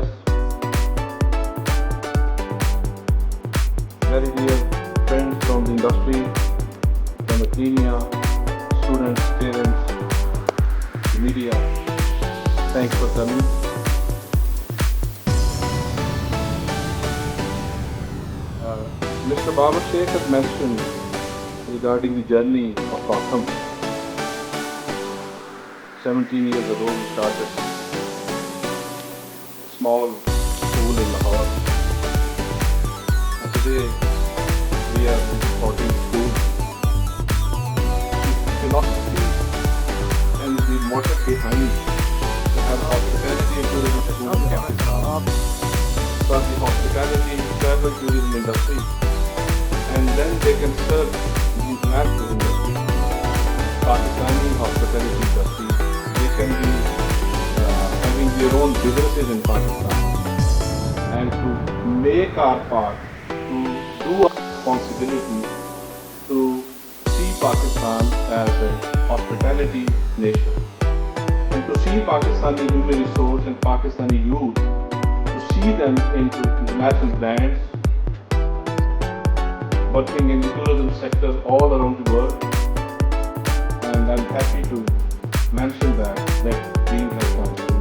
guests, very dear friends from the industry, from academia, students, parents, media. Thanks for coming. Mr. Babar Sheikh has mentioned regarding the journey of COTHM. 17 years ago we started a small school in Lahore. And today we are 14 schools. The philosophy and the motive behind to have hospitality and tourism school in Pakistan. For the hospitality, travel tourism industry, and then they can serve the international industry, Pakistani hospitality industry. They can be having their own businesses in Pakistan, and to make our part, to do our responsibility to see Pakistan as a hospitality nation, and to see Pakistani human resource and Pakistani youth, to see them into international brands, working in the tourism sector all around the world. And I'm happy to mention that dream has come true.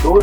2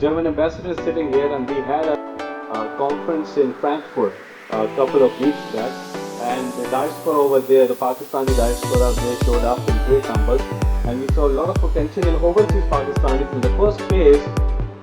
German ambassador is sitting here, and we had a conference in Frankfurt a couple of weeks back, and the diaspora over there, the Pakistani diaspora, they showed up in great numbers, and we saw a lot of potential in overseas Pakistanis. In the first phase,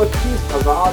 25,000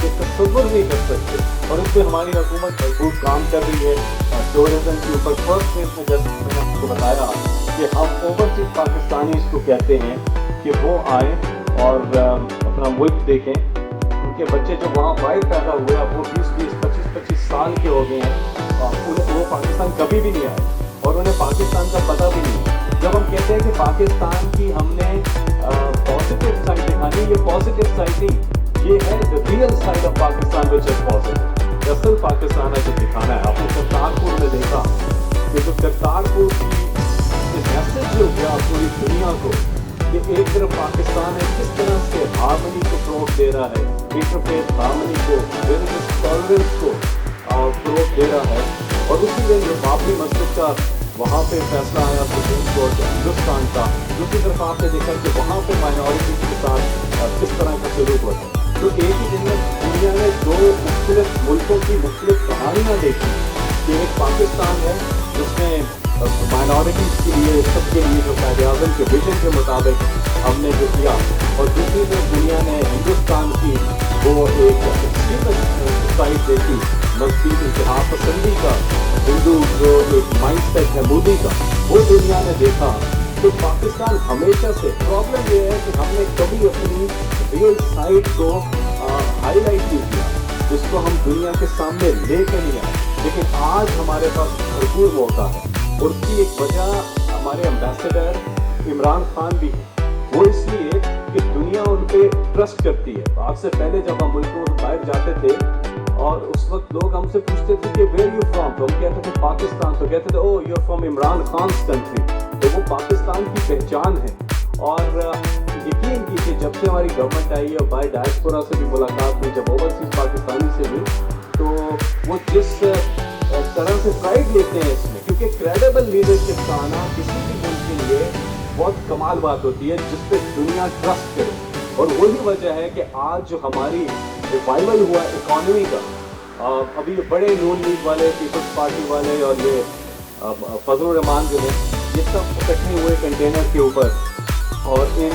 کہ تصور نہیں کر سکتے. اور اس پہ ہماری حکومت بھرپور کام کر رہی ہے. ٹورزم کے اوپر فرسٹ فیز میں جیسے میں نے آپ کو بتایا کہ ہم اوورسیز پاکستانیز کو کہتے ہیں کہ وہ آئیں اور اپنا ملک دیکھیں. ان کے بچے جو وہاں باہر پیدا ہوئے اب وہ 20-25 سال کے ہو گئے ہیں. وہ پاکستان کبھی بھی نہیں آئے اور انہیں پاکستان کا پتہ بھی نہیں. جب ہم کہتے ہیں کہ پاکستان کی ہم نے پازیٹیو سائڈ دکھانی, یہ پازیٹیو سائڈ نہیں, یہ ہے the real side of Pakistan which is positive. اصل پاکستان ہے جو دکھانا ہے. آپ نے کرتارپور میں دیکھا کہ جو کرتارپور کی میسج جو گیا پوری دنیا کو کہ ایک طرف پاکستان ہے کس طرح سے ہارمنی کو فروغ دے رہا ہے, انٹرفیس ہارمنی کو, ریلیجس ٹالرنس کو فروغ دے رہا ہے. اور اسی لیے جو بابری مسجد کا وہاں پہ فیصلہ آیا سپریم کورٹ ہندوستان کا, دوسری طرف آپ نے دیکھا کہ وہاں پہ مائنورٹیز کے ساتھ کس طرح کا سلوک ہوتا ہے. تو ایک ہی دن میں دنیا نے دو مختلف ملکوں کی مختلف کہانیاں دیکھی کہ ایک پاکستان ہے جس میں مائنورٹیز کے لیے سب کے لیے جو قائد اعظم کے ویژن کے مطابق ہم نے جو کیا, اور دوسری طرف دنیا نے ہندوستان کی وہ ایک ایکسٹریمسٹ سائڈ دیکھی, مزید انتہا پسندی کا, ہندو جو ایک مائنڈ سیٹ ہے مودی کا, وہ دنیا نے دیکھا. تو پاکستان ہمیشہ سے پرابلم یہ ہے کہ ہم نے کبھی اپنی ریئل سائڈ کو ہائی لائٹ نہیں کیا, جس کو ہم دنیا کے سامنے لے کے نہیں آئے. لیکن آج ہمارے پاس بھرپور موقع ہے, اور اس کی ایک وجہ ہمارے امبیسڈر عمران خان بھی ہے. وہ اس لیے کہ دنیا ان پہ ٹرسٹ کرتی ہے. آج سے پہلے جب ہم ملکوں باہر جاتے تھے اور اس وقت لوگ ہم سے پوچھتے تھے کہ ویئر یو فرام, تو ہم کہتے تھے پاکستان, تو کہتے تھے oh you are from Imran خان's کنٹری. تو وہ پاکستان کی پہچان ہے. اور یقین کیجیے جب سے ہماری گورنمنٹ آئی ہے اور بائی ڈائسپورا سے بھی ملاقات ہوئی, جب اوورسیز پاکستانی سے ہوئی, تو وہ جس طرح سے پرائڈ لیتے ہیں اس میں, کیونکہ کریڈیبل لیڈرشپ کا آنا کسی بھی ملک کے لیے بہت کمال بات ہوتی ہے جس پہ دنیا ٹرسٹ کرے. اور وہی وجہ ہے کہ آج جو ہماری ریوائول ہوا اکانومی کا, ابھی بڑے نون لیگ والے, پیپلز پارٹی والے اور یہ فضل الرحمان جو ہے, یہ سب اکٹھے ہوئے کنٹینر کے اوپر, اور ان